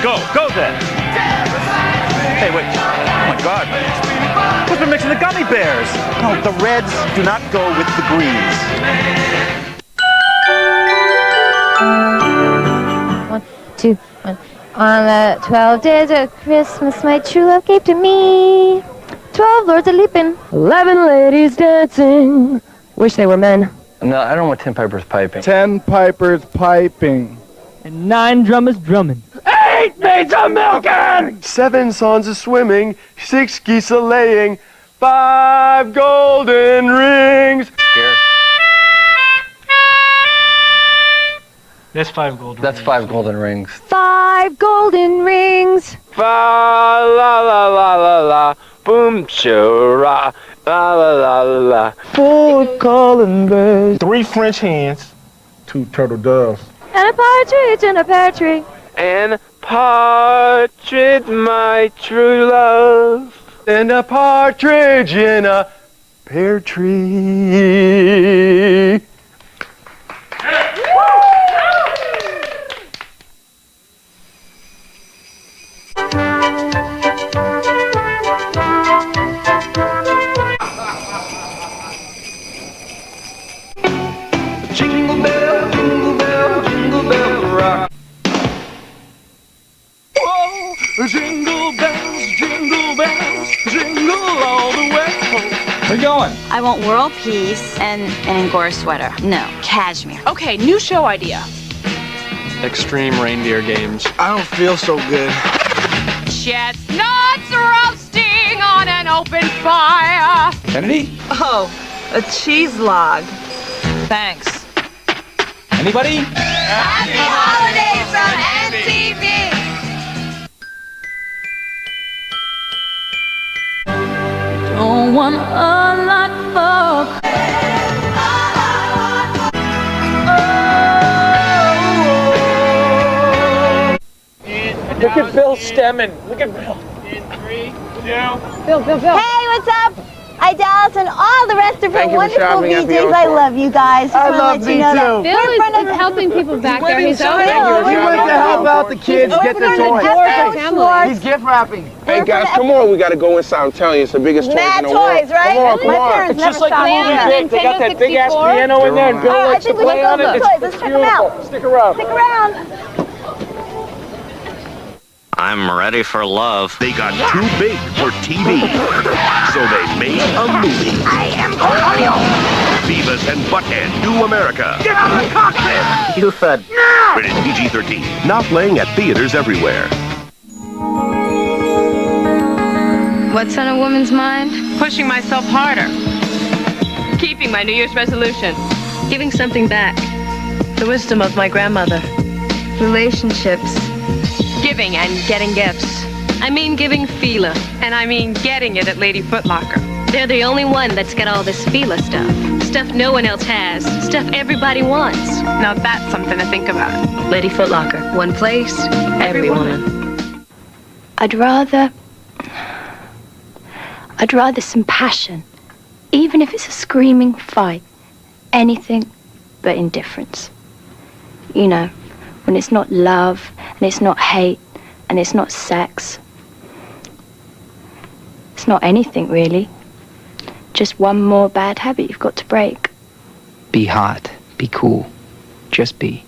Go then. Hey, wait. Oh my God. Who's been mixing the gummy bears? No, the reds do not go with the greens. 1, 2, 1. On the 12 days of Christmas, my true love gave to me 12 lords a leaping, 11 ladies dancing. Wish they were men. No, I don't want 10 pipers piping. 10 pipers piping. And 9 drummers drumming. 8 maids a milking. 7 swans a swimming. 6 geese a laying. 5 golden rings. Scary. That's 5 golden That's rings. 5 golden rings. 5 golden rings. Fa la la la la la. Boom chura. La la la la la. 4 calling birds. 3 French hens. 2 turtle doves. And a partridge in a pear tree. And partridge, my true love. And a partridge in a pear tree. Jingle bell, jingle bell, jingle bell rock. Whoa, jingle bells, jingle all the way home. Where you going? I want world peace and an Angora sweater. No, cashmere. Okay, new show idea. Extreme reindeer games. I don't feel so good. Chestnuts roasting on an open fire. Kennedy? Oh, a cheese log. Thanks. Anybody? Happy Holidays from MTV. Don't want a lot for. Look at Bill stemming. Look at Bill. In 3, 2. Bill. Hey, what's up? Hi, Dallas, and all the rest of Thank our you for wonderful shopping at the VJs. I love you guys. Just I wanna love let you know me that. too. Bill We're in front is of helping people back there. He's Bill, over. We went to help out the kids get their toys. He's gift wrapping. Hey guys, come on, we gotta go inside. I'm telling you, it's the biggest toys Mad in the world. toys, right? Come on, come My on. parents It's never just like stopped movie there. Big. They got that big ass 64. piano in there, and Bill I likes to think we play should on go it. to the toys. Let's check them out. Stick around. Stick around. I'm ready for love. They got too big for TV, so they made a movie. I am Colonial. Beavis and Butthead Do America. Get out of the cockpit. You said. Rated PG-13. Now playing at theaters everywhere. What's on a woman's mind? Pushing myself harder. Keeping my New Year's resolution. Giving something back. The wisdom of my grandmother. Relationships. Giving and getting gifts. I mean giving Fila, and I mean getting it at Lady Foot Locker. They're the only one that's got all this Fila stuff. Stuff no one else has. Stuff everybody wants. Now that's something to think about. Lady Foot Locker. One place, every woman. I'd rather some passion. Even if it's a screaming fight. Anything but indifference. You know, when it's not love, and it's not hate, and it's not sex. It's not anything, really. Just one more bad habit you've got to break. Be hot. Be cool. Just be.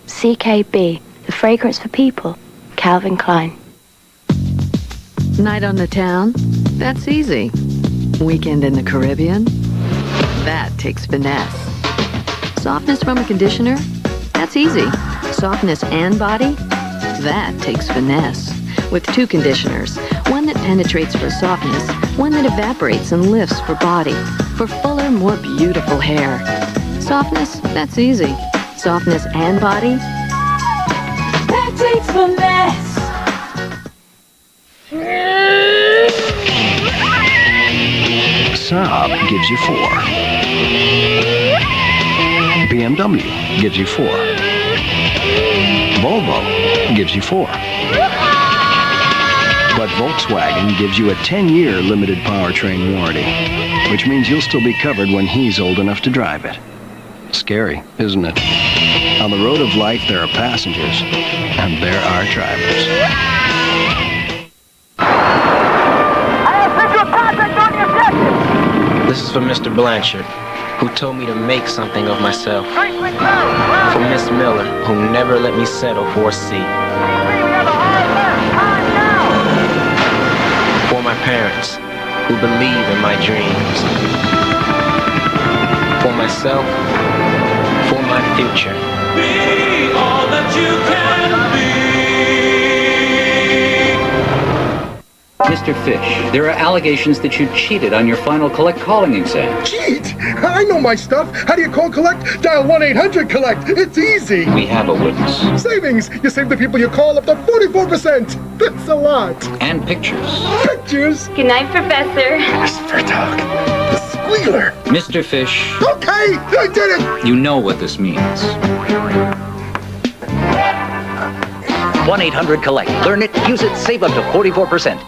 CKbe, the fragrance for people. Calvin Klein. Night on the town? That's easy. Weekend in the Caribbean? That takes finesse. Softness from a conditioner? That's easy. Softness and body? That takes finesse. With 2 conditioners. One that penetrates for softness, one that evaporates and lifts for body. For fuller, more beautiful hair. Softness? That's easy. Softness and body? That takes finesse. Saab gives you 4. BMW gives you 4. Volvo gives you 4. But Volkswagen gives you a 10-year limited powertrain warranty, which means you'll still be covered when he's old enough to drive it. Scary, isn't it? On the road of life, there are passengers, and there are drivers. This is for Mr. Blanchard, who told me to make something of myself. For Miss Miller, who never let me settle for a seat. For my parents, who believe in my dreams. For myself, for my future. Be all that you can be. Mr. Fish, there are allegations that you cheated on your final collect calling exam. Cheat? I know my stuff. How do you call collect? Dial 1-800-COLLECT. It's easy. We have a witness. Savings. You save the people you call up to 44%. That's a lot. And pictures. Pictures? Good night, Professor. Whisper dog. The squealer. Mr. Fish. Okay, I did it. You know what this means. 1-800-COLLECT. Learn it, use it, save up to 44%.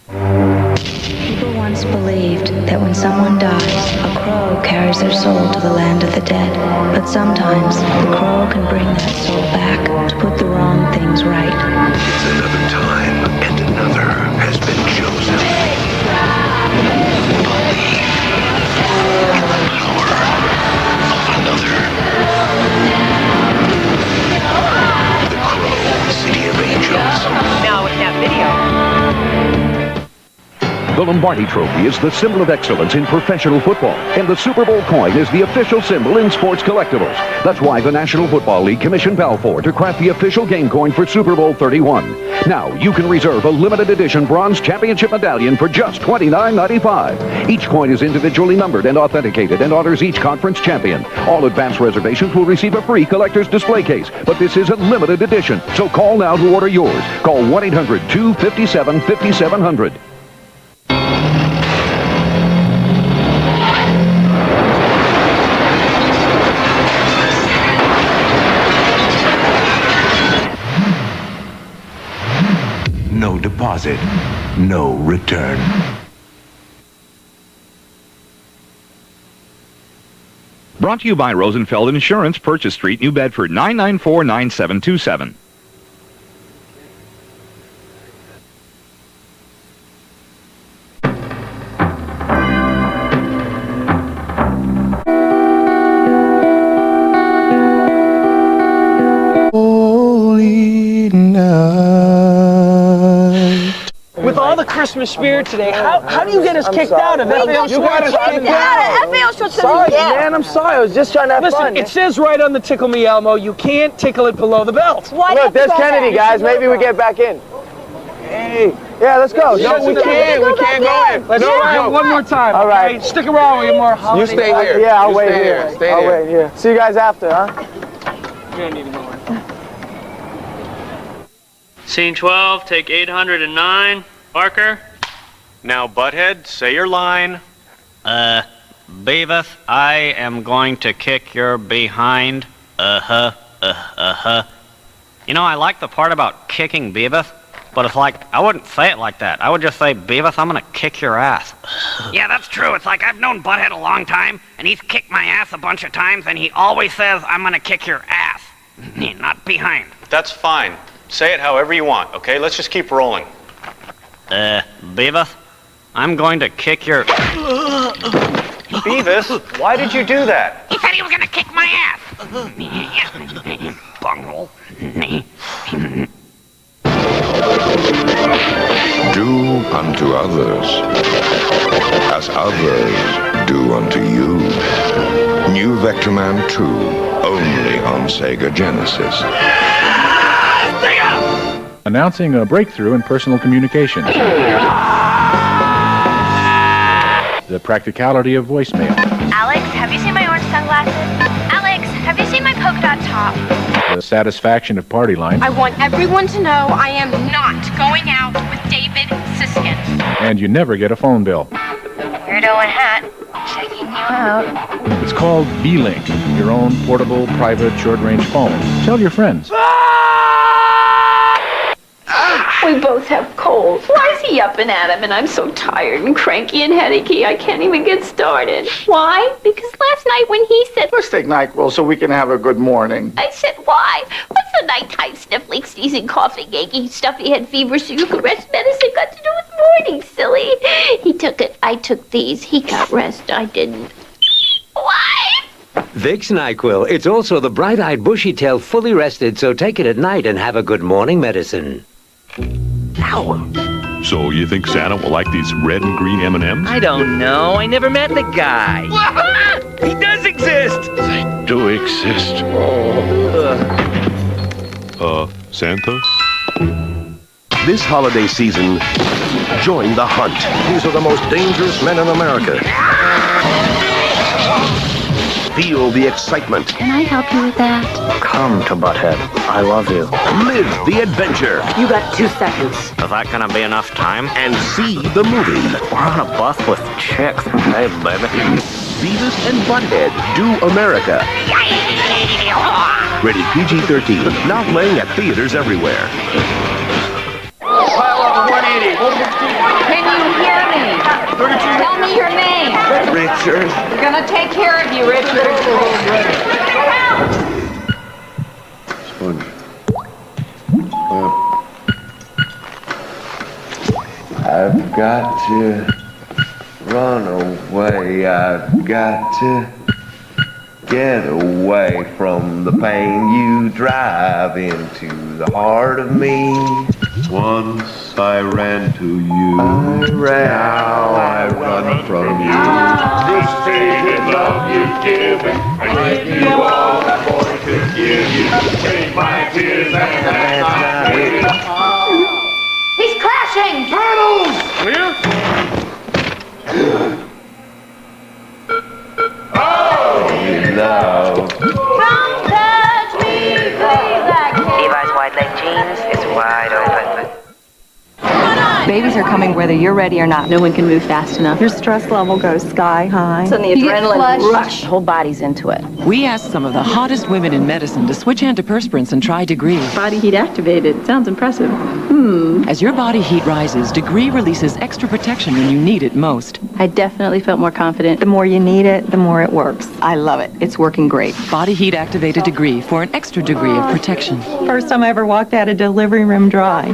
People once believed that when someone dies, a crow carries their soul to the land of the dead. But sometimes the crow can bring that soul back to put the wrong things right. It's another time, and another has been chosen. Believe in the power of another. The Crow, City of Angels. Now with that video. The Lombardi Trophy is the symbol of excellence in professional football, and the Super Bowl coin is the official symbol in sports collectibles. That's why the National Football League commissioned Balfour to craft the official game coin for Super Bowl 31. Now, you can reserve a limited edition bronze championship medallion for just $29.95. Each coin is individually numbered and authenticated and honors each conference champion. All advance reservations will receive a free collector's display case, but this is a limited edition, so call now to order yours. Call 1-800-257-5700. No deposit, no return. Brought to you by Rosenfeld Insurance, Purchase Street, New Bedford, 994-9727. Holy night. With all the Christmas spirit today, how do you get us kicked out of FAO Schwartz? Sorry, man, I'm sorry. I was just trying to have fun. Listen, it says right on the Tickle Me Elmo, you can't tickle it below the belt. Look, there's Kennedy, guys. Maybe we get back in. Hey. Yeah, let's go. No, we can't. We can't go in. Let's go one more time. All right. Okay? Stick around. We have more holiday. You stay here. Yeah, I'll wait here. I'll wait here. See you guys after, huh? You don't need to go in. Scene 12, take 809. Barker. Now, Butthead, say your line. Beavis, I am going to kick your behind. You know, I like the part about kicking Beavis, but it's like, I wouldn't say it like that. I would just say, Beavis, I'm gonna kick your ass. Yeah, that's true. It's like I've known Butthead a long time, and he's kicked my ass a bunch of times, and he always says, I'm gonna kick your ass. Not behind. That's fine. Say it however you want, okay? Let's just keep rolling. Beavis, I'm going to kick your... Beavis, why did you do that? He said he was gonna kick my ass. Bungle. Do unto others as others do unto you. New Vectorman 2, only on Sega Genesis. Announcing a breakthrough in personal communication. The practicality of voicemail. Alex, have you seen my orange sunglasses? Alex, have you seen my polka dot top? The satisfaction of party line. I want everyone to know I am not going out with David Siskin. And you never get a phone bill. Weirdo and hat, checking you out. It's called B-Link, your own portable, private, short-range phone. Tell your friends. We both have colds. Why is he up and at him and I'm so tired and cranky and headachy I can't even get started? Why? Because last night when he said, let's take NyQuil so we can have a good morning. I said, why? What's the nighttime sniffling, sneezing, coughing, achy, stuffy head fever so you can rest medicine got to do with morning, silly? He took it. I took these. He got rest. I didn't. Why? Vicks NyQuil. It's also the bright-eyed, bushy-tailed, fully rested, so take it at night and have a good morning medicine. Ow. So you think Santa will like these red and green M&Ms? I don't know. I never met the guy. He does exist. They do exist. Santa? This holiday season, join the hunt. These are the most dangerous men in America. Feel the excitement. Can I help you with that? Come to Butthead. I love you. Live the adventure. You got 2 seconds. Is that gonna be enough time? And see the movie. We're on a bus with chicks. Hey, baby. Beavis and Butthead do America. Rated PG-13. Now playing at theaters everywhere. Pile up 180. Can you hear me? Tell me your name. Richard. We're gonna take care of you, Richard. I've got to run away. I've got to get away from the pain you drive into the heart of me. Once I ran to you. Now I run from you. This tainted love you've given, I give you all that boy could give you. Take my tears and that's not it. He's crashing! Turtles! Oh, love. Come touch me, please. Levi's wide leg jeans is wide open. Babies are coming whether you're ready or not. No one can move fast enough. Your stress level goes sky high. Suddenly You get adrenaline flushed. rush. Whole body's into it. We asked some of the hottest women in medicine to switch antiperspirants and try Degree. Body heat activated. Sounds impressive. As your body heat rises, Degree releases extra protection when you need it most. I definitely felt more confident. The more you need it, the more it works. I love it. It's working great. Body heat activated Degree for an extra degree of protection. First time I ever walked out of delivery room dry.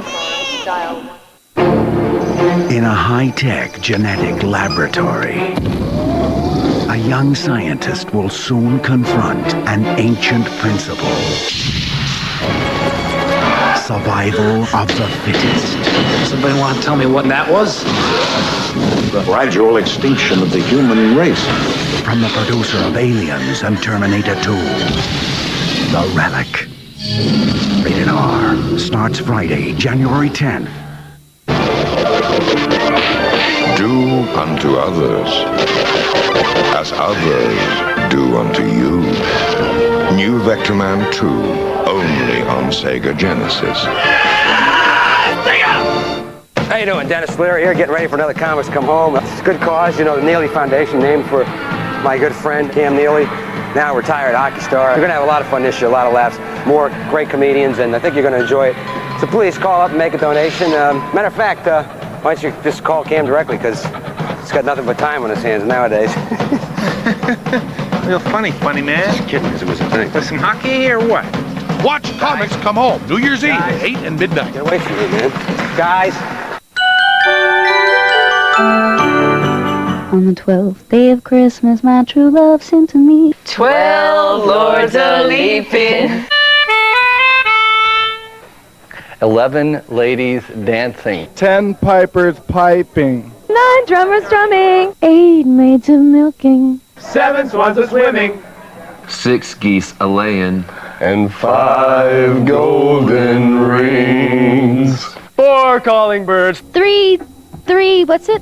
In a high-tech genetic laboratory, a young scientist will soon confront an ancient principle. Survival of the fittest. Somebody want to tell me what that was? The gradual extinction of the human race. From the producer of Aliens and Terminator 2, The Relic. Rated R. Starts Friday, January 10th. Do unto others as others do unto you. New Vectorman 2, only on Sega Genesis. How you doing? Dennis Leary here, getting ready for another Comics Come Home. It's a good cause, you know, the Neely Foundation, named for my good friend Cam Neely, now retired hockey star. We're going to have a lot of fun this year, a lot of laughs, more great comedians, and I think you're going to enjoy it. So please call up and make a donation. Matter of fact, why don't you just call Cam directly, because he's got nothing but time on his hands nowadays. Real funny man. Just kidding, because it was a thing. There's some hockey here or what? Watch Comics Come Home, New Year's Eve at 8 and midnight. Get away from me, man. Guys. On the 12th day of Christmas, my true love sent to me 12 lords a-leaping. 11 ladies dancing. 10 pipers piping. 9 drummers drumming. 8 maids a milking. 7 swans a swimming. 6 geese a-laying. And 5 golden rings. 4 calling birds. 3, what's it?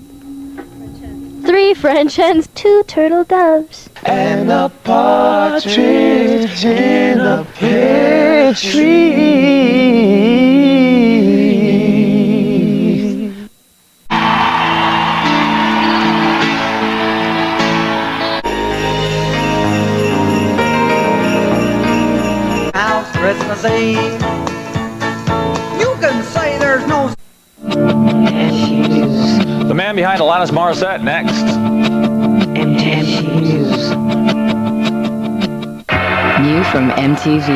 3 French hens, 2 turtle doves. And a partridge in a pear tree. Christmas Eve. You can say there's no The man behind Alanis Morissette, next. New from MTV,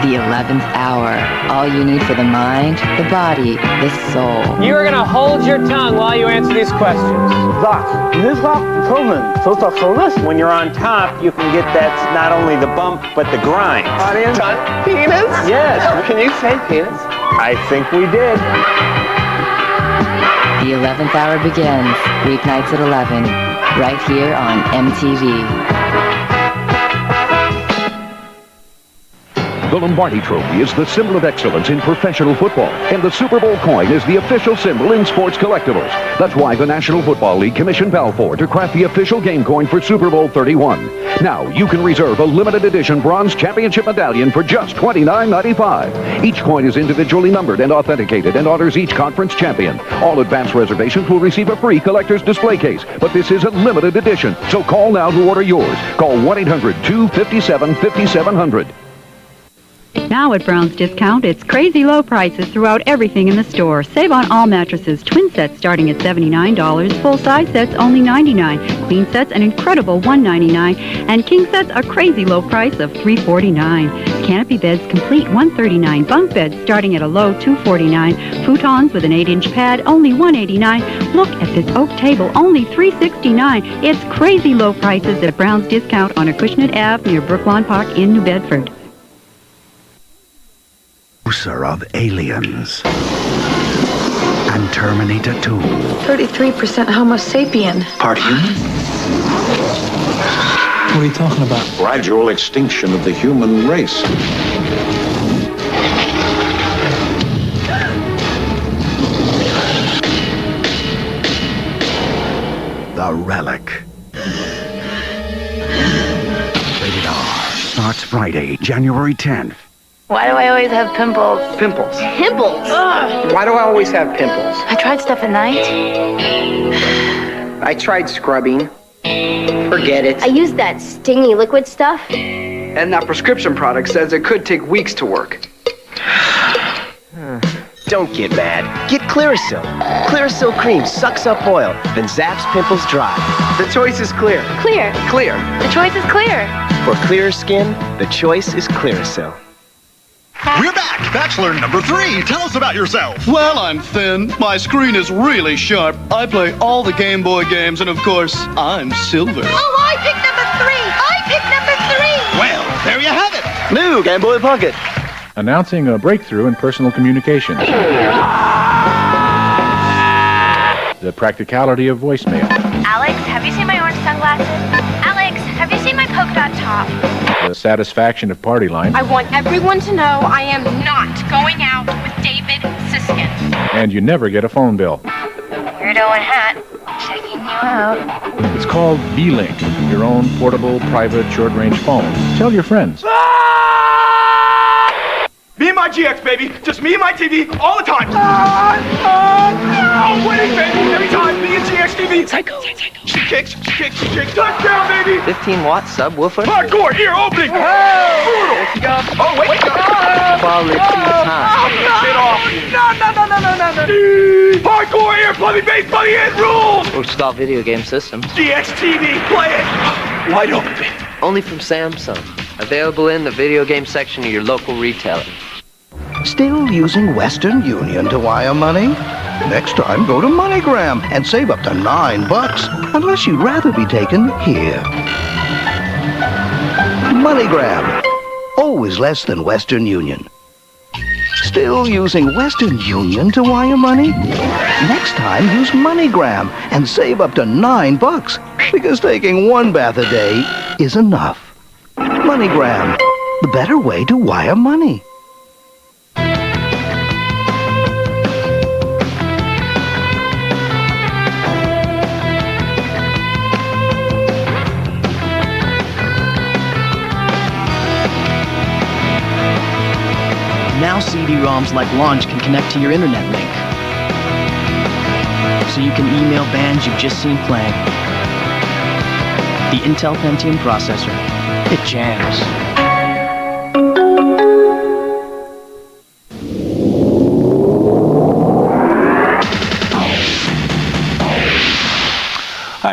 the 11th hour. All you need for the mind, the body, the soul. You are going to hold your tongue while you answer these questions. When you're on top, you can get that not only the bump, but the grind. Audience? Penis? Yes. Can you say penis? I think we did. The 11th hour begins, weeknights at 11, right here on MTV. The Lombardi Trophy is the symbol of excellence in professional football, and the Super Bowl coin is the official symbol in sports collectibles. That's why the National Football League commissioned Balfour to craft the official game coin for Super Bowl 31. Now, you can reserve a limited edition bronze championship medallion for just $29.95. Each coin is individually numbered and authenticated and honors each conference champion. All advance reservations will receive a free collector's display case, but this is a limited edition, so call now to order yours. Call 1-800-257-5700. Now at Brown's Discount, it's crazy low prices throughout everything in the store. Save on all mattresses, twin sets starting at $79, full-size sets only $99, queen sets an incredible $199, and king sets a crazy low price of $349. Canopy beds complete $139, bunk beds starting at a low $249, futons with an 8-inch pad only $189. Look at this oak table, only $369. It's crazy low prices at Brown's Discount on Acushnet Ave near Brooklawn Park in New Bedford. Of aliens and Terminator 2. 33% Homo sapien. Part human? What are you talking about? Gradual extinction of the human race. The Relic. Rated R. Starts Friday, January 10th. Why do I always have pimples? Pimples. Pimples? Ugh. Why do I always have pimples? I tried stuff at night. I tried scrubbing. Forget it. I used that stingy liquid stuff. And that prescription product says it could take weeks to work. Don't get mad. Get Clearasil. Clearasil cream sucks up oil, then zaps pimples dry. The choice is clear. Clear. Clear. The choice is clear. For clearer skin, the choice is Clearasil. We're back! Bachelor number 3, tell us about yourself. Well, I'm thin, my screen is really sharp, I play all the Game Boy games, and of course, I'm silver. Oh, I picked number 3! Well, there you have it! New Game Boy Pocket. Announcing a breakthrough in personal communication. The practicality of voicemail. Alex, have you seen my orange sunglasses? Alex, have you seen my polka dot top? The satisfaction of party line. I want everyone to know I am not going out with David Siskin. And you never get a phone bill. Weirdo and hat, checking you out. It's called B-Link, your own portable, private, short-range phone. Tell your friends. Me and my GX, baby. Just me and my TV all the time. Winning, baby. Every time. Me and GX TV. Psycho. She kicks. Touchdown, baby. 15-watt subwoofer. Hardcore ear opening. Brutal. Oh, wait. Quality time. Get off. No. Hardcore ear, plummy bass, plummy head rules. Stop video game systems. GX TV. Play it. Wide open, baby. Only from Samsung. Available in the video game section of your local retailer. Still using Western Union to wire money? Next time, go to MoneyGram and save up to $9, unless you'd rather be taken here. MoneyGram. Always less than Western Union. Still using Western Union to wire money? Next time, use MoneyGram and save up to $9, because taking one bath a day is enough. MoneyGram, the better way to wire money. Now CD-ROMs like Launch can connect to your internet link. So you can email bands you've just seen playing. The Intel Pentium processor. It jams.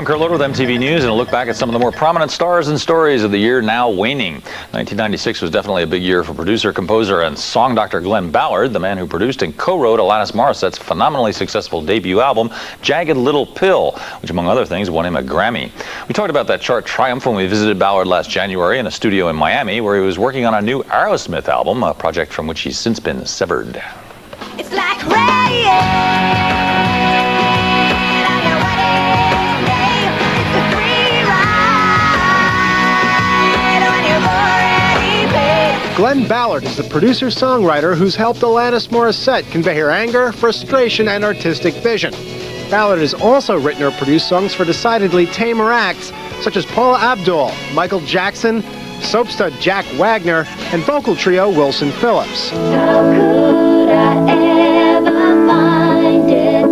Kurt Loder with MTV News and a look back at some of the more prominent stars and stories of the year now waning. 1996 was definitely a big year for producer, composer, and song doctor Glenn Ballard, the man who produced and co-wrote Alanis Morissette's phenomenally successful debut album, Jagged Little Pill, which among other things won him a Grammy. We talked about that chart triumph when we visited Ballard last January in a studio in Miami where he was working on a new Aerosmith album, a project from which he's since been severed. It's like rain. Glenn Ballard is the producer-songwriter who's helped Alanis Morissette convey her anger, frustration, and artistic vision. Ballard has also written or produced songs for decidedly tamer acts, such as Paula Abdul, Michael Jackson, soap stud Jack Wagner, and vocal trio Wilson Phillips. How could I ever find it,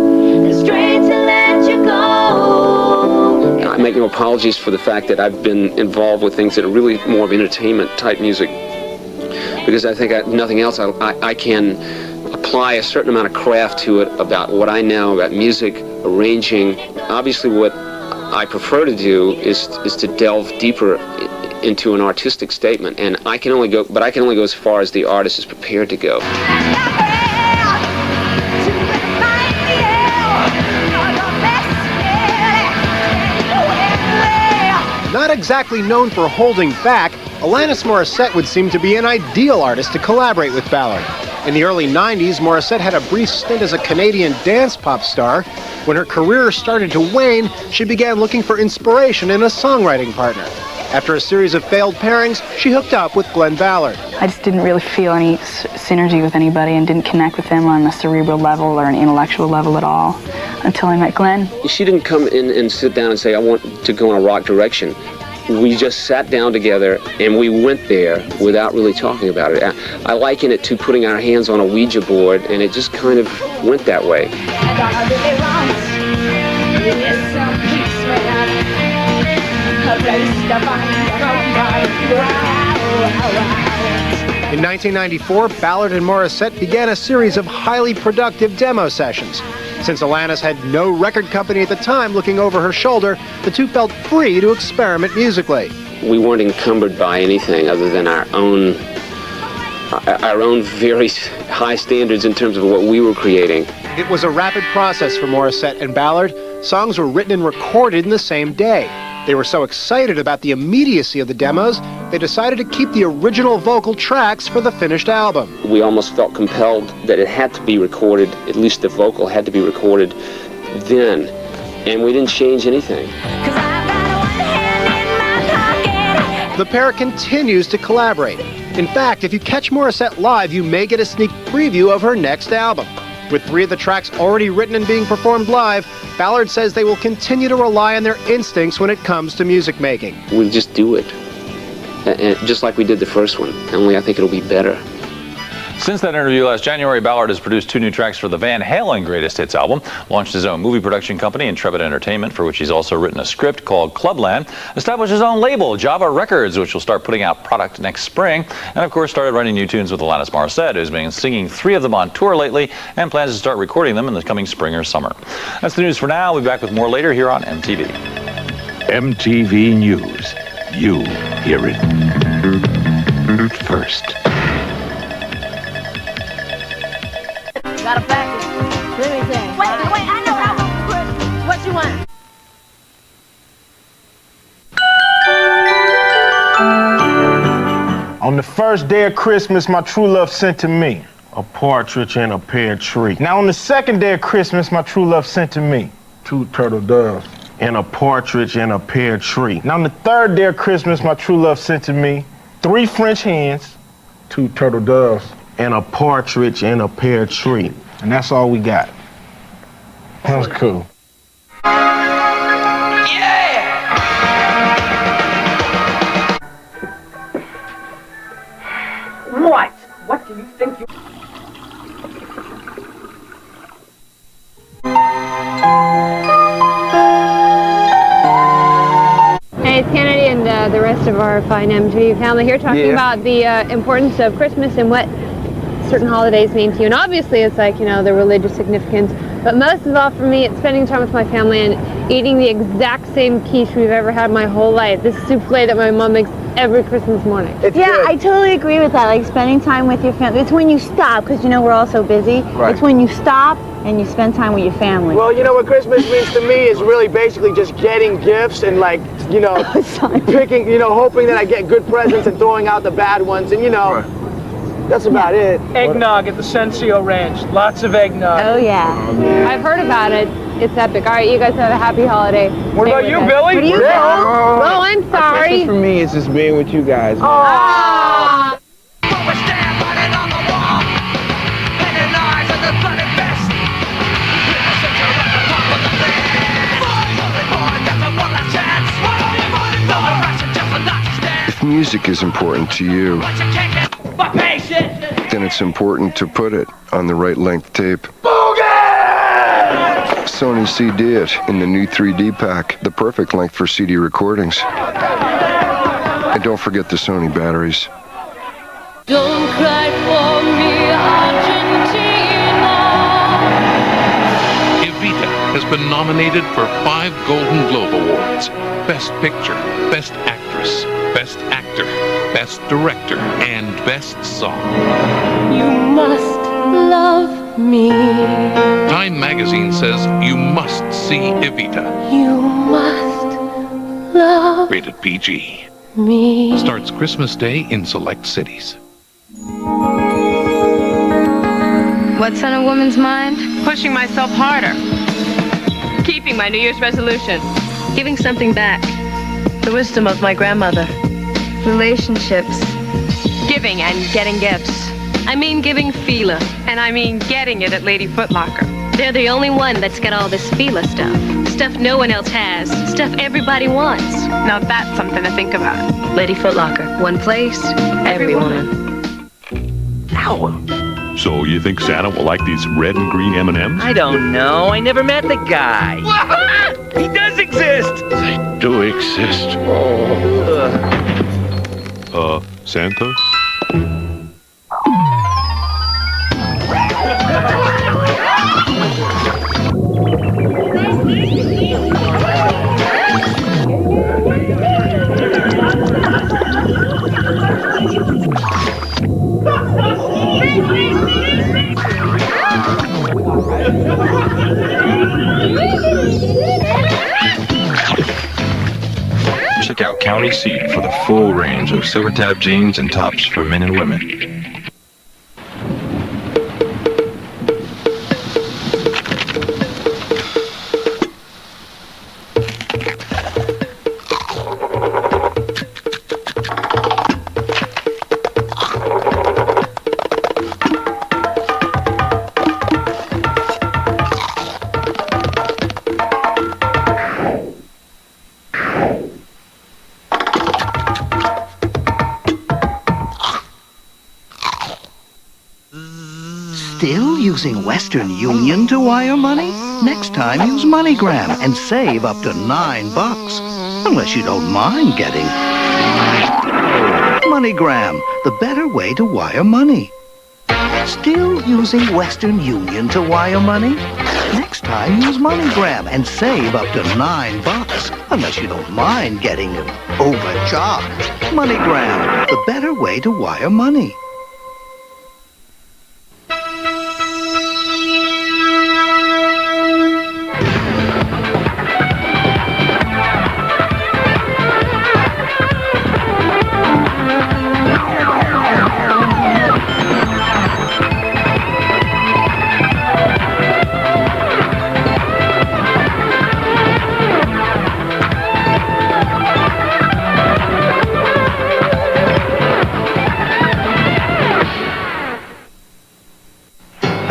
the strength to let you go? I make no apologies for the fact that I've been involved with things that are really more of entertainment-type music, because I think nothing else, I can apply a certain amount of craft to it about what I know about music, arranging. Obviously what I prefer to do is to delve deeper into an artistic statement, and I can only go as far as the artist is prepared to go. Not exactly known for holding back, Alanis Morissette would seem to be an ideal artist to collaborate with Ballard. In the early 90s, Morissette had a brief stint as a Canadian dance pop star. When her career started to wane, she began looking for inspiration in a songwriting partner. After a series of failed pairings, she hooked up with Glenn Ballard. I just didn't really feel any synergy with anybody and didn't connect with them on a cerebral level or an intellectual level at all until I met Glenn. She didn't come in and sit down and say, I want to go in a rock direction. We just sat down together and we went there without really talking about it. I liken it to putting our hands on a Ouija board, and it just kind of went that way. In 1994, Ballard and Morissette began a series of highly productive demo sessions. Since Alanis had no record company at the time looking over her shoulder, the two felt free to experiment musically. We weren't encumbered by anything other than our own very high standards in terms of what we were creating. It was a rapid process for Morissette and Ballard. Songs were written and recorded in the same day. They were so excited about the immediacy of the demos, they decided to keep the original vocal tracks for the finished album. We almost felt compelled that it had to be recorded, at least the vocal had to be recorded then, and we didn't change anything. The pair continues to collaborate. In fact, if you catch Morissette live, you may get a sneak preview of her next album. With 3 of the tracks already written and being performed live, Ballard says they will continue to rely on their instincts when it comes to music making. We'll just do it, and just like we did the first one, only I think it'll be better. Since that interview last January, Ballard has produced 2 new tracks for the Van Halen Greatest Hits album, launched his own movie production company, Intrepid Entertainment, for which he's also written a script called Clubland, established his own label, Java Records, which will start putting out product next spring, and of course started writing new tunes with Alanis Morissette, who's been singing 3 of them on tour lately and plans to start recording them in the coming spring or summer. That's the news for now. We'll be back with more later here on MTV. MTV News. You hear it first. Got a package. Let me see. Wait, I know what I want to put. What you want? On the first day of Christmas, my true love sent to me a partridge in a pear tree. Now on the second day of Christmas, my true love sent to me 2 turtle doves and a partridge in a pear tree. Now on the third day of Christmas, my true love sent to me 3 French hens, 2 turtle doves, and a partridge in a pear tree. And that's all we got. That was cool. What? What do you think you... Hey, it's Kennedy and the rest of our fine MTV family here talking about the importance of Christmas and what certain holidays mean to you. And obviously it's like, you know, the religious significance. But most of all for me, it's spending time with my family and eating the exact same quiche we've ever had my whole life. This souffle that my mom makes every Christmas morning. Yeah, I totally agree with that. Like spending time with your family. It's when you stop, because you know we're all so busy. Right. It's when you stop and you spend time with your family. Well, you know what Christmas means to me is really basically just getting gifts and like, you know, picking, you know, hoping that I get good presents and throwing out the bad ones, and you know, that's about it. Eggnog at the Sensio Ranch. Lots of eggnog. Oh, yeah. I've heard about it. It's epic. All right, you guys have a happy holiday. What about you, Billy? What do you think? Oh, I'm sorry. Christmas for me is just being with you guys. Ah. If music is important to you, then it's important to put it on the right length tape. Sony CD it in the new 3D pack, the perfect length for CD recordings. And don't forget the Sony batteries. Don't cry for me, Argentina. Evita has been nominated for 5 Golden Globe Awards. Best Picture, Best Actress, Best Actor, Best Director, and Best Song. You must love me. Time magazine says you must see Evita. You must love Rated PG. me. Starts Christmas Day in select cities. What's on a woman's mind? Pushing myself harder. Keeping my New Year's resolution. Giving something back. The wisdom of my grandmother. Relationships. Giving and getting gifts. I mean giving Fila. And I mean getting it at Lady Foot Locker. They're the only one that's got all this Fila stuff. Stuff no one else has. Stuff everybody wants. Now that's something to think about. Lady Foot Locker. One place, every woman. Ow! So you think Santa will like these red and green M&Ms? I don't know. I never met the guy. He does exist! They do exist. Santa? Check out County Seat for the full range of silver tab jeans and tops for men and women. Still using Western Union to wire money? Next time use MoneyGram and save up to $9. Unless you don't mind getting MoneyGram, the better way to wire money. Still using Western Union to wire money? Next time use MoneyGram and save up to $9. Unless you don't mind getting overcharged. MoneyGram, the better way to wire money.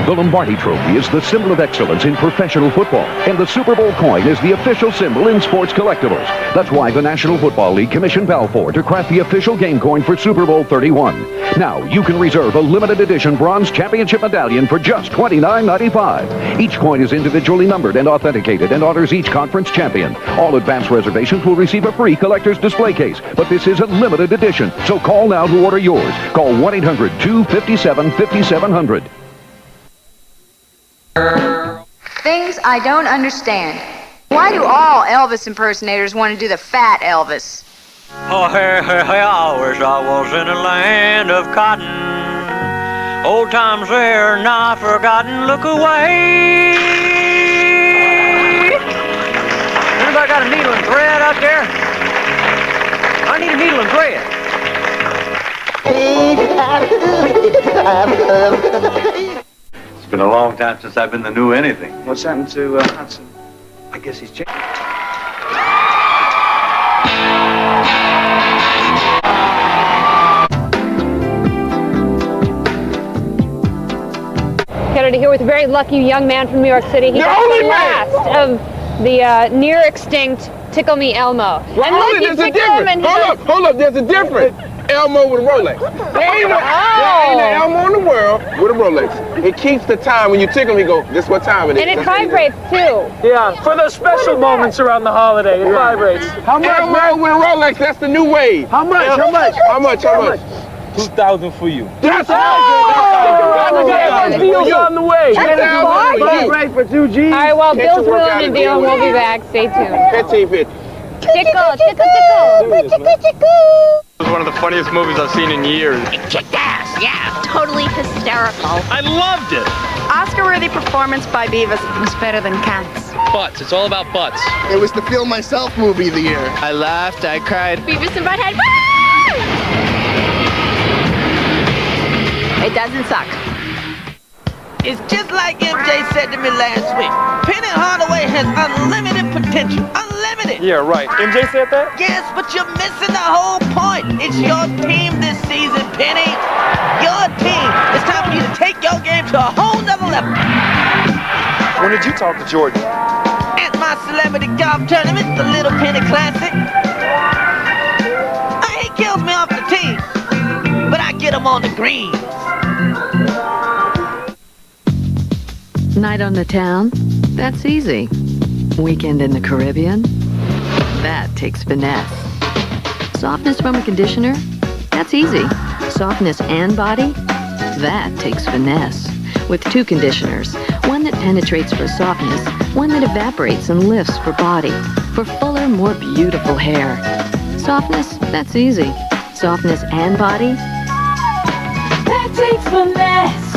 The Lombardi Trophy is the symbol of excellence in professional football, and the Super Bowl coin is the official symbol in sports collectibles. That's why the National Football League commissioned Balfour to craft the official game coin for Super Bowl 31. Now, you can reserve a limited edition bronze championship medallion for just $29.95. Each coin is individually numbered and authenticated and honors each conference champion. All advance reservations will receive a free collector's display case, but this is a limited edition, so call now to order yours. Call 1-800-257-5700. Things I don't understand. Why do all Elvis impersonators want to do the fat Elvis? Oh, hey, I wish I was in a land of cotton. Old times there, not forgotten. Look away. Anybody got a needle and thread out there? I need a needle and thread. It's been a long time since I've been to New Anything. What's happened to Hudson? I guess he's changed. Kennedy here with a very lucky young man from New York City. He got the last of the near extinct Tickle Me Elmo. Well, hold it, there's a difference. Hold up, there's a difference. Elmo with a Rolex. There ain't an Elmo in the world with a Rolex. It keeps the time. When you tickle him, you go, this is what time it is. And it vibrates too. Yeah, for those special moments around the holiday, it vibrates. How much, Elmo with a Rolex, that's the new wave. How much? How much? How much? How much? 2,000 for you. That's deals on the way. Right for 2 G's. All right, well, Bill's wheeling a deal and we'll be back. Stay tuned. Tickle, tickle, tickle. It was one of the funniest movies I've seen in years. Kicked ass, yeah. Totally hysterical. I loved it. Oscar-worthy performance by Beavis was better than Cats. Butts. It's all about butts. It was the Feel Myself movie of the year. I laughed, I cried. Beavis and Butthead. It doesn't suck. It's just like MJ said to me last week. Penny Hardaway has unlimited potential. Unlimited. Yeah, right. MJ said that? Yes, but you're missing the whole point. It's your team this season, Penny. Your team. It's time for you to take your game to a whole nother level. When did you talk to Jordan? At my celebrity golf tournament, the Little Penny Classic. He kills me off the tee, but I get him on the greens. Night on the town? That's easy. Weekend in the Caribbean? That takes finesse. Softness from a conditioner? That's easy. Softness and body? That takes finesse. With 2 conditioners, one that penetrates for softness, one that evaporates and lifts for body, for fuller, more beautiful hair. Softness? That's easy. Softness and body? That takes finesse.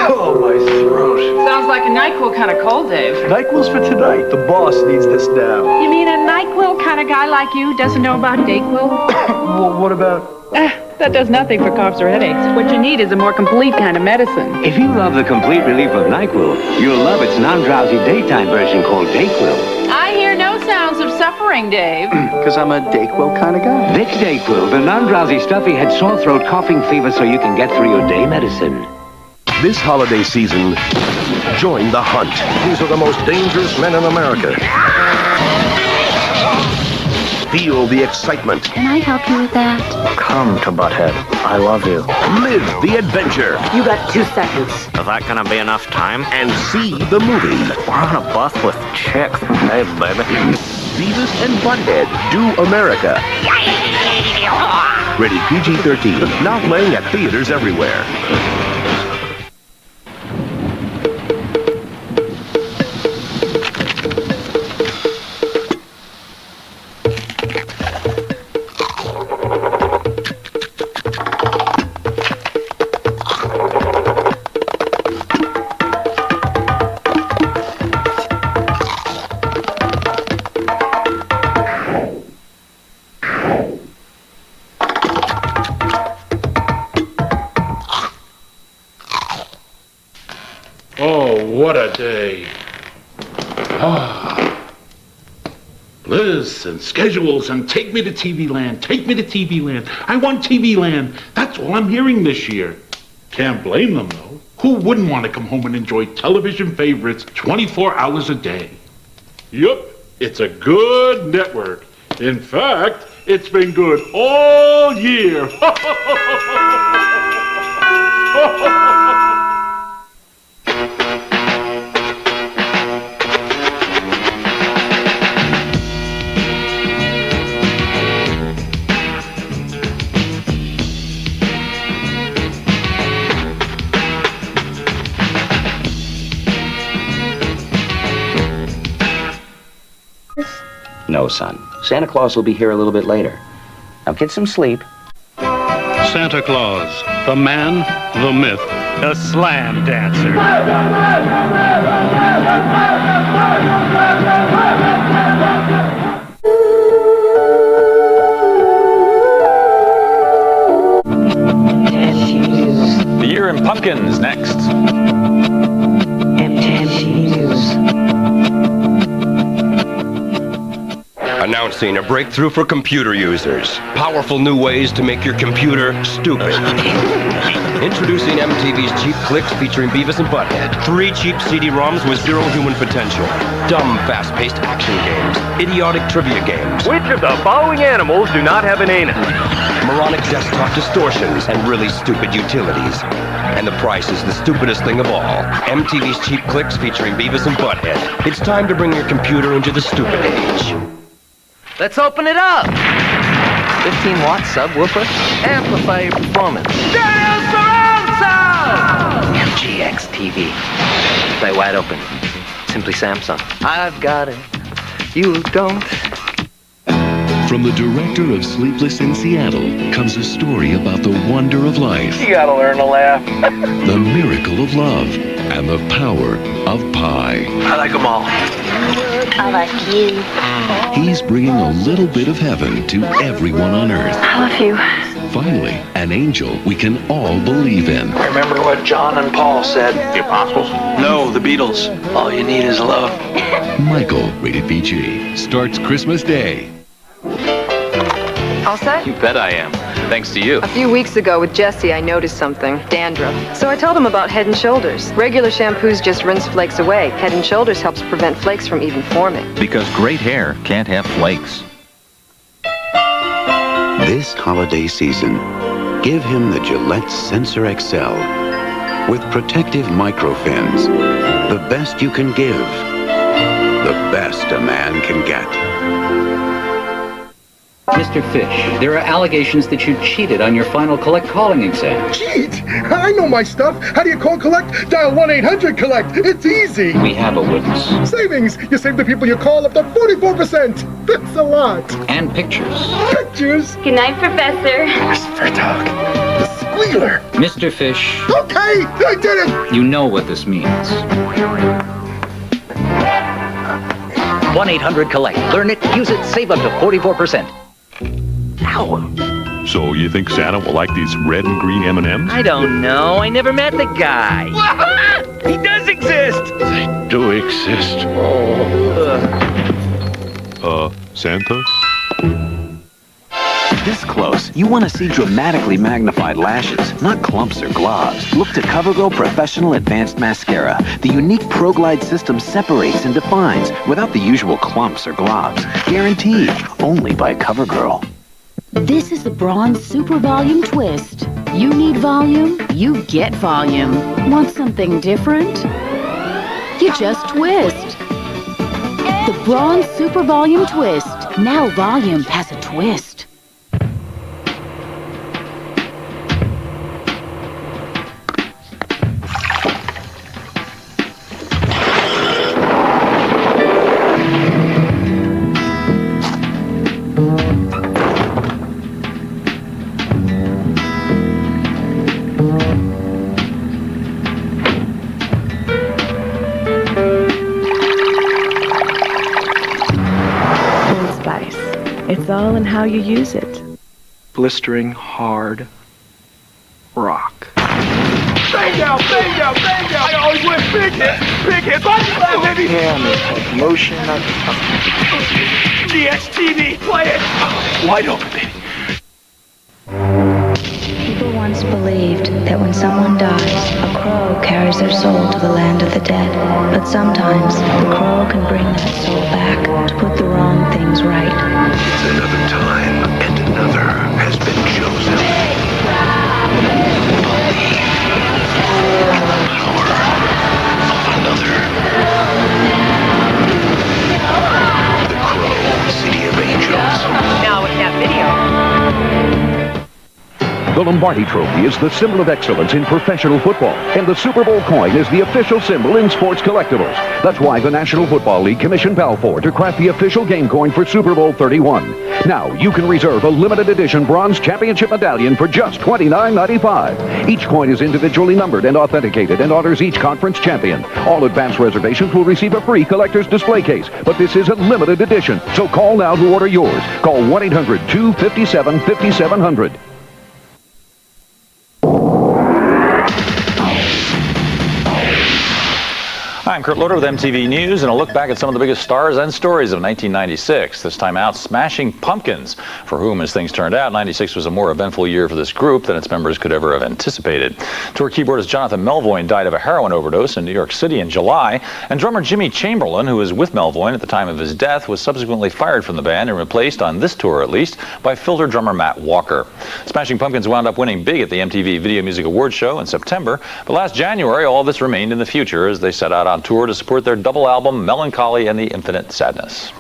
Oh, my throat. Sounds like a NyQuil kind of cold, Dave. NyQuil's for tonight. The boss needs this now. You mean a NyQuil kind of guy like you doesn't know about DayQuil? Well, what about... That does nothing for coughs or headaches. What you need is a more complete kind of medicine. If you love the complete relief of NyQuil, you'll love its non-drowsy daytime version called DayQuil. I hear no sounds of suffering, Dave. Because I'm a DayQuil kind of guy. Vicks DayQuil, the non-drowsy stuffy head, sore throat, coughing fever so you can get through your day medicine. This holiday season, join the hunt. These are the most dangerous men in America. Feel the excitement. Can I help you with that? Come to Butthead. I love you. Live the adventure. You got 2 seconds. Is that gonna be enough time? And see the movie. We're on a bus with chicks. Hey, baby. Beavis and Butthead Do America. Rated PG-13. Now playing at theaters everywhere. What a day. Lists and schedules and take me to TV Land, take me to TV Land. I want TV Land. That's all I'm hearing this year. Can't blame them, though. Who wouldn't want to come home and enjoy television favorites 24 hours a day? Yup, it's a good network. In fact, it's been good all year. No, son. Santa Claus will be here a little bit later. Now get some sleep. Santa Claus, the man, the myth, the slam dancer. The Year in Pumpkins next. Announcing a breakthrough for computer users. Powerful new ways to make your computer stupid. Introducing MTV's Cheap Clicks featuring Beavis and Butthead. 3 cheap CD-ROMs with 0 human potential. Dumb, fast-paced action games. Idiotic trivia games. Which of the following animals do not have an anus? Moronic desktop distortions and really stupid utilities. And the price is the stupidest thing of all. MTV's Cheap Clicks featuring Beavis and Butthead. It's time to bring your computer into the stupid age. Let's open it up. 15-watt subwoofer. Amplify your performance. Daryl surround sound! MGX TV. Play wide open. Simply Samsung. I've got it. You don't. From the director of Sleepless in Seattle comes a story about the wonder of life. You gotta learn to laugh. The miracle of love and the power of pie. I like them all. I like you. He's bringing a little bit of heaven to everyone on earth. I love you. Finally, an angel we can all believe in. Remember what John and Paul said? The Apostles? No, the Beatles. All you need is love. Michael, rated PG, starts Christmas Day. All set? You bet I am. Thanks to you. A few weeks ago with Jesse, I noticed something. Dandruff. So I told him about Head & Shoulders. Regular shampoos just rinse flakes away. Head & Shoulders helps prevent flakes from even forming. Because great hair can't have flakes. This holiday season, give him the Gillette Sensor XL with protective microfins. The best you can give. The best a man can get. Mr. Fish, there are allegations that you cheated on your final collect calling exam. Cheat? I know my stuff. How do you call collect? Dial 1-800-COLLECT. It's easy. We have a witness. Savings. You save the people you call up to 44%. That's a lot. And pictures. Pictures? Good night, Professor. Whisper talk. The squealer. Mr. Fish. Okay, I did it. You know what this means. 1-800-COLLECT. Learn it, use it, save up to 44%. Ow. So you think Santa will like these red and green M&Ms? I don't know. I never met the guy. He does exist. They do exist. Santa? This close, you want to see dramatically magnified lashes, not clumps or globs. Look to CoverGirl Professional Advanced Mascara. The unique ProGlide system separates and defines without the usual clumps or globs. Guaranteed, only by CoverGirl. This is the Bronze Super Volume Twist. You need volume, you get volume. Want something different? You just twist. The Bronze Super Volume Twist. Now volume has a twist. It's all in how you use it. Blistering hard rock. Bingo, bingo, bingo! I always win big hits, body slam, baby! Hand, motion, GXTV, play it! Wide open, baby. People want once believed that when someone dies, a crow carries their soul to the land of the dead. But sometimes, the crow can bring that soul back to put the wrong things right. Another time and another has been chosen. Believe in the power of another. The Crow, City of Angels. Now with that video. The Lombardi Trophy is the symbol of excellence in professional football, and the Super Bowl coin is the official symbol in sports collectibles. That's why the National Football League commissioned Balfour to craft the official game coin for Super Bowl 31. Now, you can reserve a limited edition bronze championship medallion for just $29.95. Each coin is individually numbered and authenticated and honors each conference champion. All advance reservations will receive a free collector's display case, but this is a limited edition, so call now to order yours. Call 1-800-257-5700. I'm Kurt Loder with MTV News, and a look back at some of the biggest stars and stories of 1996. This time out, Smashing Pumpkins, for whom, as things turned out, 96 was a more eventful year for this group than its members could ever have anticipated. Tour keyboardist Jonathan Melvoin died of a heroin overdose in New York City in July, and drummer Jimmy Chamberlain, who was with Melvoin at the time of his death, was subsequently fired from the band and replaced, on this tour at least, by Filter drummer Matt Walker. Smashing Pumpkins wound up winning big at the MTV Video Music Awards show in September, but last January all this remained in the future as they set out on tour to support their double album Melancholy and the Infinite Sadness.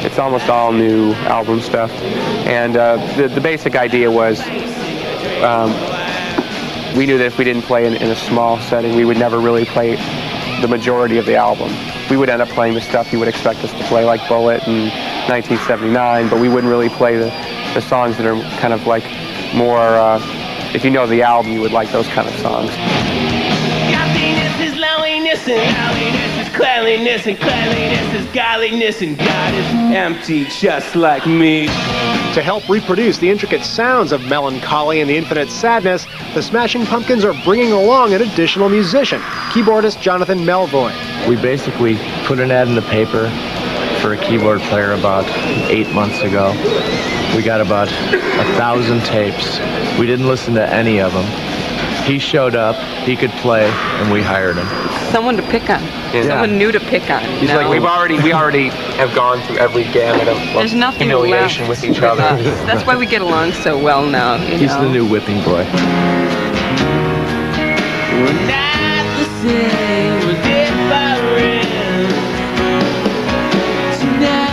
It's almost all new album stuff, and the basic idea was we knew that if we didn't play in a small setting, we would never really play the majority of the album. We would end up playing the stuff you would expect us to play, like Bullet and 1979, but we wouldn't really play the songs that are kind of like more, if you know the album, you would like those kind of songs. Godliness is loneliness, and loneliness is cleanliness, and cleanliness is godliness, and God is empty just like me. To help reproduce the intricate sounds of Melancholy and the Infinite Sadness, the Smashing Pumpkins are bringing along an additional musician, keyboardist Jonathan Melvoin. We basically put an ad in the paper for a keyboard player about 8 months ago. We got about 1,000 tapes. We didn't listen to any of them. He showed up, he could play, and we hired him. Someone to pick on. Yeah. Someone new to pick on. He's like, we already have gone through every gamut of There's nothing humiliation left with each other. That's why we get along so well now. He's the new whipping boy. We're not the same, we're different tonight.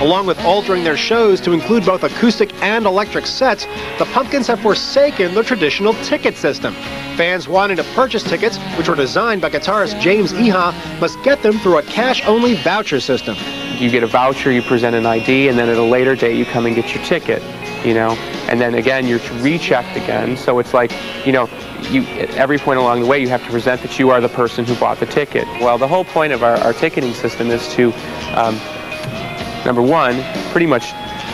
Along with altering their shows to include both acoustic and electric sets, the Pumpkins have forsaken the traditional ticket system. Fans wanting to purchase tickets, which were designed by guitarist James Iha, must get them through a cash-only voucher system. You get a voucher, you present an ID, and then at a later date you come and get your ticket, you know? And then again, you're rechecked again, so it's like, you know, at every point along the way you have to present that you are the person who bought the ticket. Well, the whole point of our ticketing system is to, number one, pretty much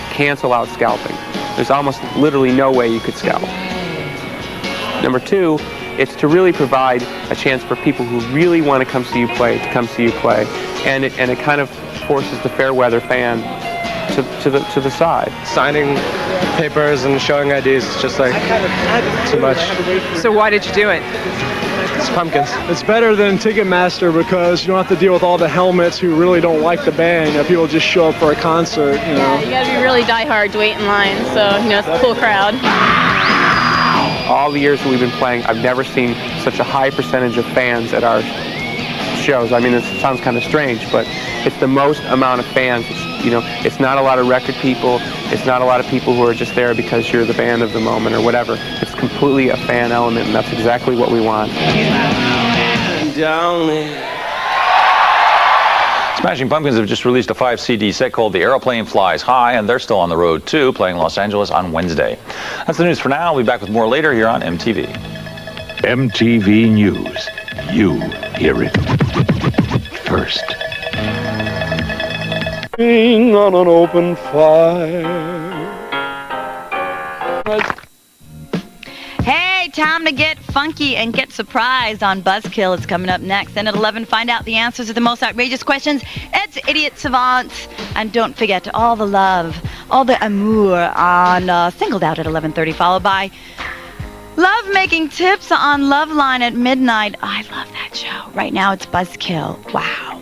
cancel out scalping. There's almost literally no way you could scalp. Number two, it's to really provide a chance for people who really want to come see you play to come see you play, and it kind of forces the fair weather fan to the side. Signing papers and showing IDs is just like too much. So why did you do it? It's Pumpkins. It's better than Ticketmaster because you don't have to deal with all the helmets who really don't like the band. You know, people just show up for a concert, you know. Yeah, you gotta be really diehard to wait in line, so, you know, it's a cool crowd. All the years that we've been playing, I've never seen such a high percentage of fans at our shows. I mean, it sounds kind of strange, but it's the most amount of fans. You know, it's not a lot of record people. It's not a lot of people who are just there because you're the band of the moment or whatever. It's completely a fan element, and that's exactly what we want. Smashing Pumpkins have just released a 5-CD set called The Aeroplane Flies High, and they're still on the road too, playing Los Angeles on Wednesday. That's the news for now. We'll be back with more later here on MTV. MTV News. You hear it first. Being on an open fire. Hey, time to get funky and get surprised on Buzzkill. It's coming up next. And at 11, find out the answers to the most outrageous questions. It's Idiot Savants. And don't forget all the love, all the amour on Singled Out at 11:30, followed by love-making tips on Loveline at midnight. I love that show. Right now, it's Buzzkill. Wow.